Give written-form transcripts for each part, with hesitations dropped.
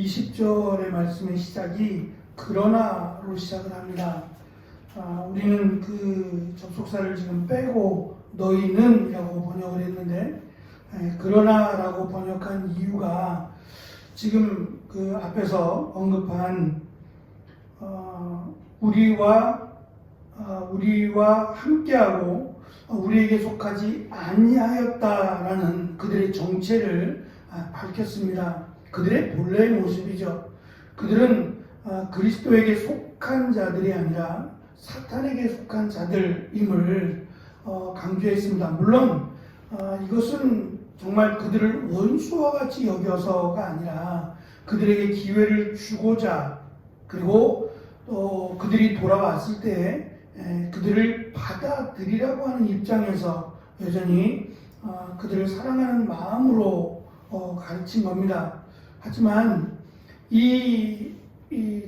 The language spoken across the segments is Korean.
20절의 말씀의 시작이 그러나로 시작을 합니다. 우리는 그 접속사를 지금 빼고 너희는 이라고 번역을 했는데, 그러나라고 번역한 이유가 지금 그 앞에서 언급한 우리와 함께하고 우리에게 속하지 아니하였다라는 그들의 정체를 밝혔습니다. 그들의 본래의 모습이죠. 그들은 그리스도에게 속한 자들이 아니라 사탄에게 속한 자들임을 강조했습니다. 물론 이것은 정말 그들을 원수와 같이 여겨서가 아니라 그들에게 기회를 주고자, 그리고 또 그들이 돌아왔을 때 그들을 받아들이라고 하는 입장에서 여전히 그들을 사랑하는 마음으로 가르친 겁니다. 하지만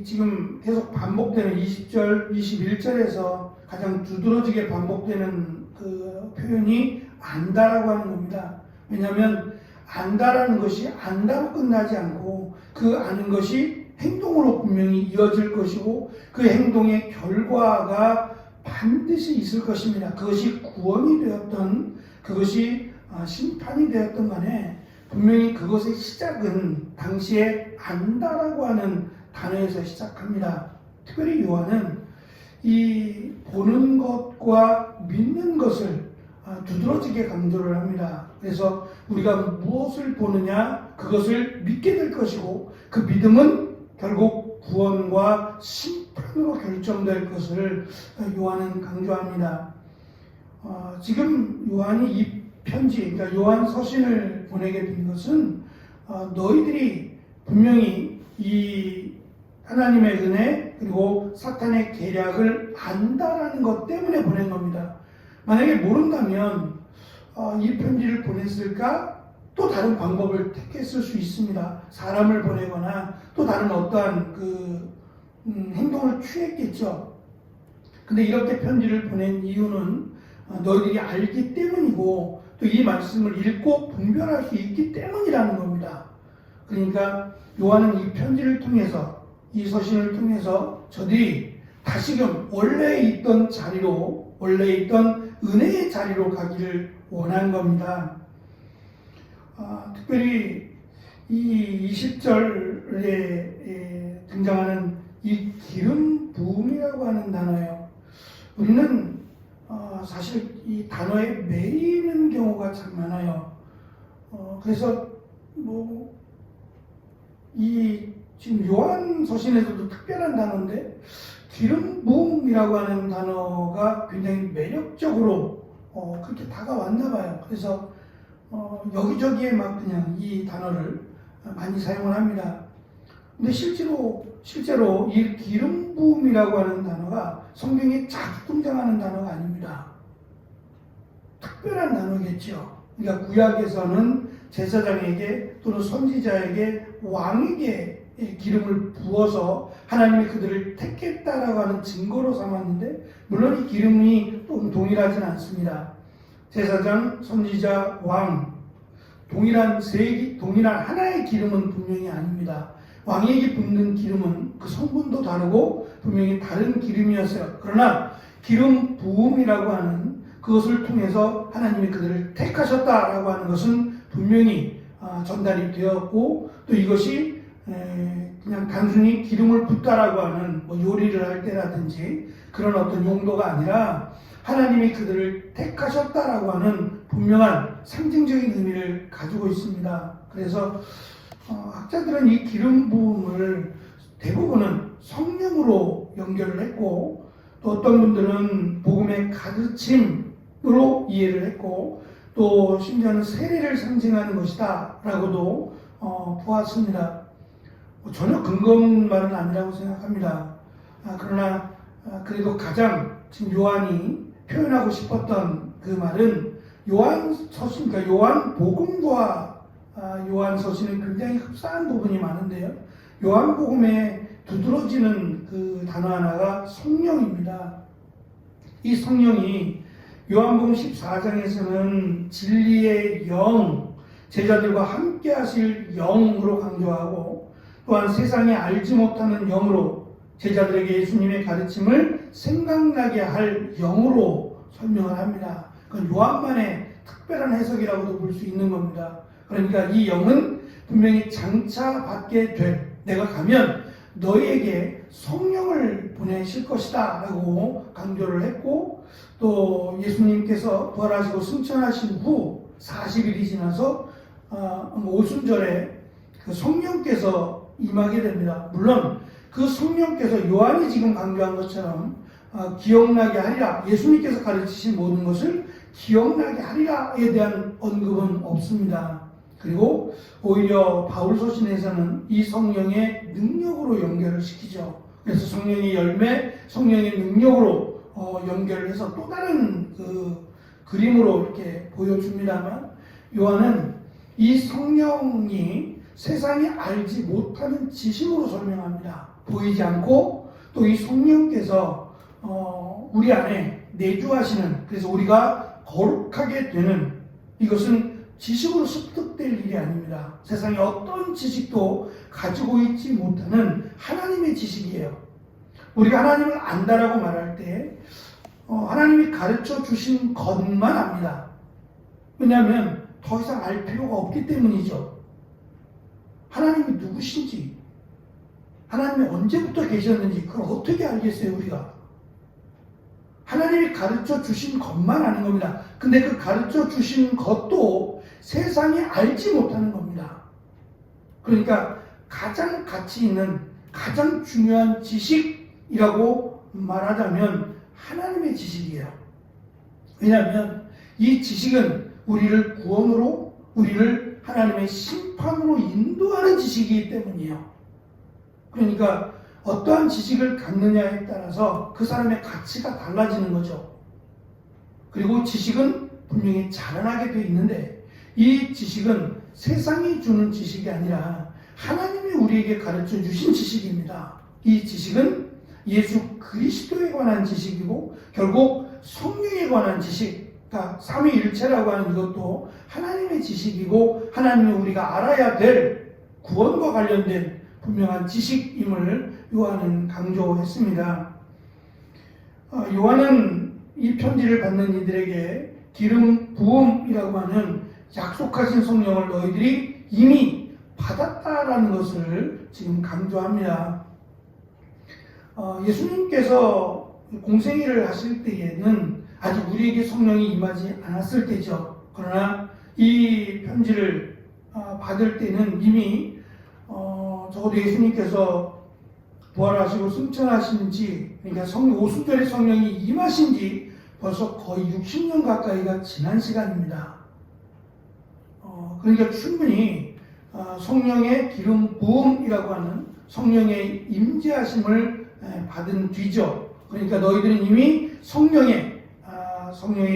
지금 계속 반복되는 20절, 21절에서 가장 두드러지게 반복되는 그 표현이 안다라고 하는 겁니다. 왜냐하면 안다라는 것이 안다로 끝나지 않고 그 아는 것이 행동으로 분명히 이어질 것이고 그 행동의 결과가 반드시 있을 것입니다. 그것이 구원이 되었던, 그것이 심판이 되었던 간에 분명히 그것의 시작은 당시에 안다라고 하는 단어에서 시작합니다. 특별히 요한은 이 보는 것과 믿는 것을 두드러지게 강조를 합니다. 그래서 우리가 무엇을 보느냐, 그것을 믿게 될 것이고 그 믿음은 결국 구원과 심판으로 결정될 것을 요한은 강조합니다. 지금 요한이 이 편지, 그러니까 요한 서신을 보내게 된 것은 너희들이 분명히 이 하나님의 은혜 그리고 사탄의 계략을 안다라는 것 때문에 보낸 겁니다. 만약에 모른다면 이 편지를 보냈을까? 또 다른 방법을 택했을 수 있습니다. 사람을 보내거나 또 다른 어떠한 행동을 취했겠죠. 근데 이렇게 편지를 보낸 이유는 너희들이 알기 때문이고 또 이 말씀을 읽고 분별할 수 있기 때문이라는 겁니다. 그러니까 요한은 이 편지를 통해서, 이 서신을 통해서 저들이 다시금 원래 있던 자리로, 원래 있던 은혜의 자리로 가기를 원한 겁니다. 특별히 이 20절에 등장하는 이 기름 부음이라고 하는 단어예요. 우리는 사실 이 단어에 매이는 경우가 참 많아요. 그래서 지금 요한 서신에서도 특별한 단어인데 기름 부음이라고 하는 단어가 굉장히 매력적으로 그렇게 다가왔나 봐요. 그래서 여기저기에 막 그냥 이 단어를 많이 사용을 합니다. 근데 실제로 이 기름 부음이라고 하는 단어가 성경에 자주 등장하는 단어가 아닙니다. 특별한 단어겠죠. 그러니까 구약에서는 제사장에게 또는 선지자에게, 왕에게 기름을 부어서 하나님이 그들을 택했다라고 하는 증거로 삼았는데, 물론 이 기름이 동일하진 않습니다. 제사장, 선지자, 왕, 동일한 하나의 기름은 분명히 아닙니다. 왕에게 붓는 기름은 그 성분도 다르고 분명히 다른 기름이었어요. 그러나 기름 부음이라고 하는 그것을 통해서 하나님이 그들을 택하셨다라고 하는 것은 분명히 전달이 되었고, 또 이것이 그냥 단순히 기름을 붓다라고 하는 요리를 할 때라든지 그런 어떤 용도가 아니라 하나님이 그들을 택하셨다라고 하는 분명한 상징적인 의미를 가지고 있습니다. 그래서 학자들은 이 기름 부음을 대부분은 성령으로 연결을 했고, 또 어떤 분들은 복음의 가르침으로 이해를 했고, 또 심지어는 세례를 상징하는 것이다 라고도 보았습니다. 전혀 근거 없는 말은 아니라고 생각합니다. 그러나 그래도 가장 지금 요한이 표현하고 싶었던 그 말은 요한 서신, 그러니까 요한 복음과 요한 서신은 굉장히 흡사한 부분이 많은데요. 요한 복음에 두드러지는 그 단어 하나가 성령입니다. 이 성령이 요한복음 14장에서는 진리의 영, 제자들과 함께 하실 영으로 강조하고, 또한 세상이 알지 못하는 영으로 제자들에게 예수님의 가르침을 생각나게 할 영으로 설명을 합니다. 그건 요한만의 특별한 해석이라고도 볼 수 있는 겁니다. 그러니까 이 영은 분명히 장차 받게 될, 내가 가면 너희에게 성령을 보내실 것이다 라고 강조를 했고, 또 예수님께서 부활하시고 승천하신 후 40일이 지나서 오순절에 그 성령께서 임하게 됩니다. 물론 그 성령께서 요한이 지금 강조한 것처럼 기억나게 하리라, 예수님께서 가르치신 모든 것을 기억나게 하리라에 대한 언급은 없습니다. 그리고 오히려 바울 서신에서는 이 성령의 능력으로 연결을 시키죠. 그래서 성령의 열매, 성령의 능력으로 연결을 해서 또 다른 그 그림으로 이렇게 보여줍니다만, 요한은 이 성령이 세상이 알지 못하는 지식으로 설명합니다. 보이지 않고 또 이 성령께서 우리 안에 내주하시는, 그래서 우리가 거룩하게 되는, 이것은 지식으로 습득될 일이 아닙니다. 세상에 어떤 지식도 가지고 있지 못하는 하나님의 지식이에요. 우리가 하나님을 안다라고 말할 때 하나님이 가르쳐 주신 것만 압니다. 왜냐하면 더 이상 알 필요가 없기 때문이죠. 하나님이 누구신지, 하나님이 언제부터 계셨는지 그걸 어떻게 알겠어요, 우리가? 하나님이 가르쳐 주신 것만 아는 겁니다. 근데 그 가르쳐 주신 것도 세상이 알지 못하는 겁니다. 그러니까 가장 가치 있는, 가장 중요한 지식이라고 말하자면 하나님의 지식이에요. 왜냐하면 이 지식은 우리를 구원으로, 우리를 하나님의 심판으로 인도하는 지식이기 때문이에요. 그러니까 어떠한 지식을 갖느냐에 따라서 그 사람의 가치가 달라지는 거죠. 그리고 지식은 분명히 자라나게 되어 있는데, 이 지식은 세상이 주는 지식이 아니라 하나님이 우리에게 가르쳐 주신 지식입니다. 이 지식은 예수 그리스도에 관한 지식이고, 결국 성령에 관한 지식, 그러니까 삼위일체라고 하는 이것도 하나님의 지식이고, 하나님이 우리가 알아야 될 구원과 관련된 분명한 지식임을 요한은 강조했습니다. 요한은 이 편지를 받는 이들에게 기름 부음이라고 하는 약속하신 성령을 너희들이 이미 받았다라는 것을 지금 강조합니다. 예수님께서 공생애를 하실 때에는 아직 우리에게 성령이 임하지 않았을 때죠. 그러나 이 편지를 받을 때는 이미 적어도 예수님께서 부활하시고 승천하신지, 그러니까 오순절에 성령이 임하신지 벌써 거의 60년 가까이가 지난 시간입니다. 그러니까 충분히 성령의 기름 부음이라고 하는 성령의 임재하심을 받은 뒤죠. 그러니까 너희들은 이미 성령의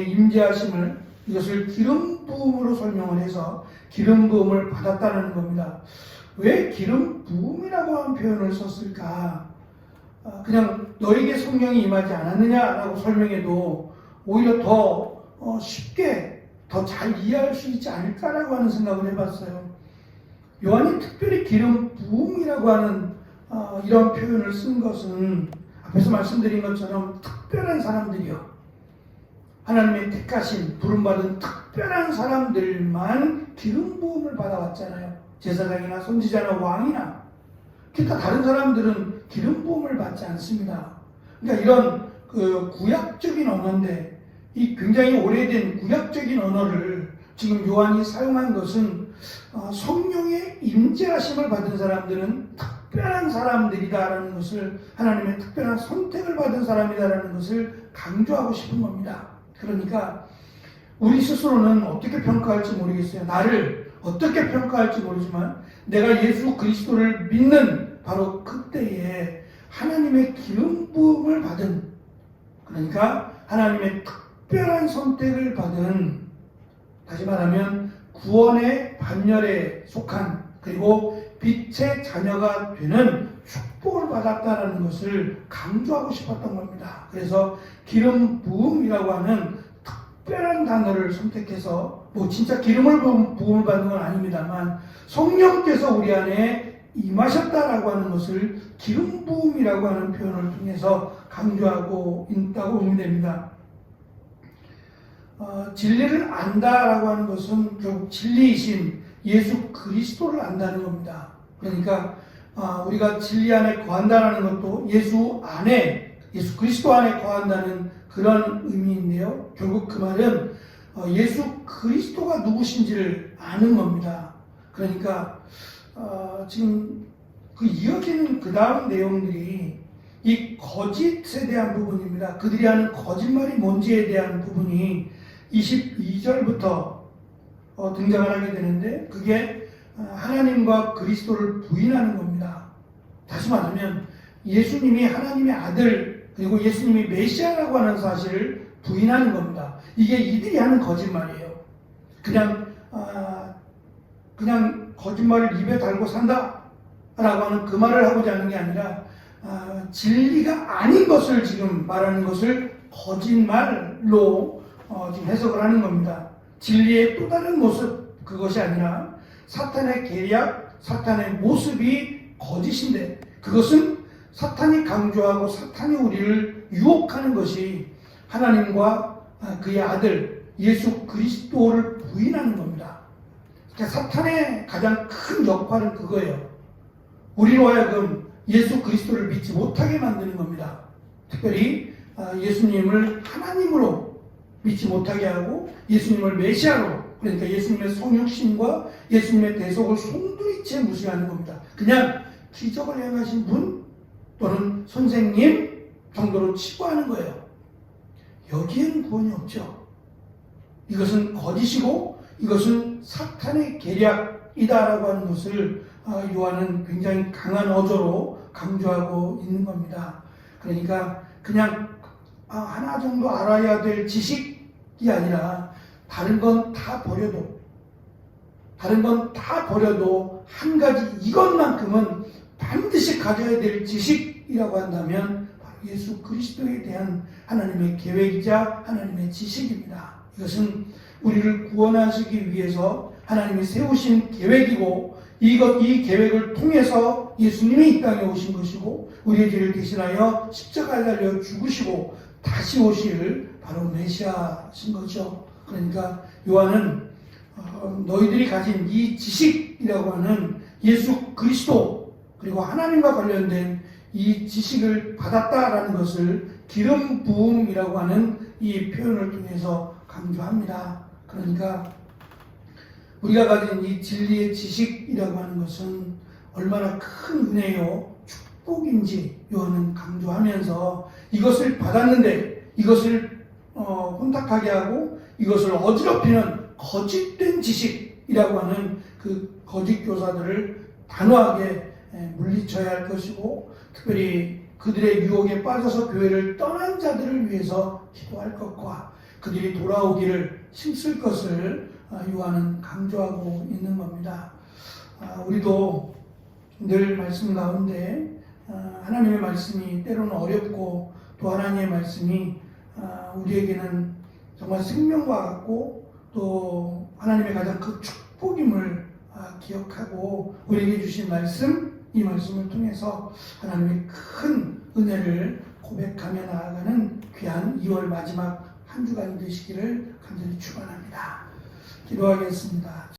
임재하심을, 이것을 기름 부음으로 설명을 해서 기름 부음을 받았다는 겁니다. 왜 기름 부음이라고 하는 표현을 썼을까? 그냥 너에게 성령이 임하지 않았느냐라고 설명해도 오히려 더 쉽게 더 잘 이해할 수 있지 않을까라고 하는 생각을 해봤어요. 요한이 특별히 기름 부음이라고 하는 이런 표현을 쓴 것은 앞에서 말씀드린 것처럼 특별한 사람들이요, 하나님의 택하신 부름받은 특별한 사람들만 기름 부음을 받아왔잖아요. 제사장이나 선지자나 왕이나. 그러니까 다른 사람들은 기름 부음을 받지 않습니다. 그러니까 이런 구약적인 언어인데, 이 굉장히 오래된 구약적인 언어를 지금 요한이 사용한 것은 성령의 임재하심을 받은 사람들은 특별한 사람들이다라는 것을, 하나님의 특별한 선택을 받은 사람이다라는 것을 강조하고 싶은 겁니다. 그러니까 우리 스스로는 어떻게 평가할지 모르겠어요. 나를 어떻게 평가할지 모르지만 내가 예수 그리스도를 믿는 바로 그때에 하나님의 기름 부음을 받은, 그러니까 하나님의 특별한 선택을 받은, 다시 말하면 구원의 반열에 속한, 그리고 빛의 자녀가 되는 축복을 받았다는 것을 강조하고 싶었던 겁니다. 그래서 기름 부음이라고 하는 특별한 단어를 선택해서, 진짜 기름을 부음을 받는 건 아닙니다만 성령께서 우리 안에 임하셨다라고 하는 것을 기름 부음이라고 하는 표현을 통해서 강조하고 있다고 보면 됩니다. 진리를 안다라고 하는 것은 결국 진리이신 예수 그리스도를 안다는 겁니다. 그러니까 우리가 진리 안에 거한다라는 것도 예수 그리스도 안에 거한다는 그런 의미인데요. 결국 그 말은 예수 그리스도가 누구신지를 아는 겁니다. 그러니까 지금 그 이어지는 그 다음 내용들이 이 거짓에 대한 부분입니다. 그들이 하는 거짓말이 뭔지에 대한 부분이 22절부터 등장을 하게 되는데, 그게 하나님과 그리스도를 부인하는 겁니다. 다시 말하면 예수님이 하나님의 아들 그리고 예수님이 메시아라고 하는 사실을 부인하는 겁니다. 이게 이들이 하는 거짓말이에요. 그냥 거짓말을 입에 달고 산다 라고 하는 그 말을 하고자 하는 게 아니라 진리가 아닌 것을 지금 말하는 것을 거짓말로 지금 해석을 하는 겁니다. 진리의 또 다른 모습, 그것이 아니라 사탄의 계략, 사탄의 모습이 거짓인데, 그것은 사탄이 강조하고 사탄이 우리를 유혹하는 것이 하나님과 그의 아들 예수 그리스도를 부인하는 겁니다. 그러니까 사탄의 가장 큰 역할은 그거예요. 우리로 하여금 예수 그리스도를 믿지 못하게 만드는 겁니다. 특별히 예수님을 하나님으로 믿지 못하게 하고 예수님을 메시아로, 그러니까 예수님의 성육신과 예수님의 대속을 송두리째 무시하는 겁니다. 그냥 기적을 행하신 분 또는 선생님 정도로 치부하는 거예요. 여기에는 구원이 없죠. 이것은 거짓이고 이것은 사탄의 계략이다라고 하는 것을 요한은 굉장히 강한 어조로 강조하고 있는 겁니다. 그러니까 그냥 하나 정도 알아야 될 지식이 아니라 다른 건 다 버려도 한 가지 이것만큼은 반드시 가져야 될 지식이라고 한다면 바로 예수 그리스도에 대한 하나님의 계획이자 하나님의 지식입니다. 이것은 우리를 구원하시기 위해서 하나님이 세우신 계획이고, 이 계획을 통해서 예수님이 이 땅에 오신 것이고, 우리의 죄를 대신하여 십자가에 달려 죽으시고 다시 오실 바로 메시아신 거죠. 그러니까 요한은 너희들이 가진 이 지식이라고 하는 예수 그리스도 그리고 하나님과 관련된 이 지식을 받았다라는 것을 기름 부음이라고 하는 이 표현을 통해서 강조합니다. 그러니까 우리가 가진 이 진리의 지식이라고 하는 것은 얼마나 큰 은혜요 축복인지 요한은 강조하면서, 이것을 받았는데 이것을 혼탁하게 하고 이것을 어지럽히는 거짓된 지식이라고 하는 그 거짓 교사들을 단호하게 물리쳐야 할 것이고, 특별히 그들의 유혹에 빠져서 교회를 떠난 자들을 위해서 기도할 것과 그들이 돌아오기를 힘쓸 것을 요한은 강조하고 있는 겁니다. 우리도 늘 말씀 가운데 하나님의 말씀이 때로는 어렵고, 또 하나님의 말씀이 우리에게는 정말 생명과 같고 또 하나님의 가장 큰 축복임을 기억하고 우리에게 주신 말씀, 이 말씀을 통해서 하나님의 큰 은혜를 고백하며 나아가는 귀한 2월 마지막 한 주간 되시기를 간절히 축원합니다. 기도하겠습니다.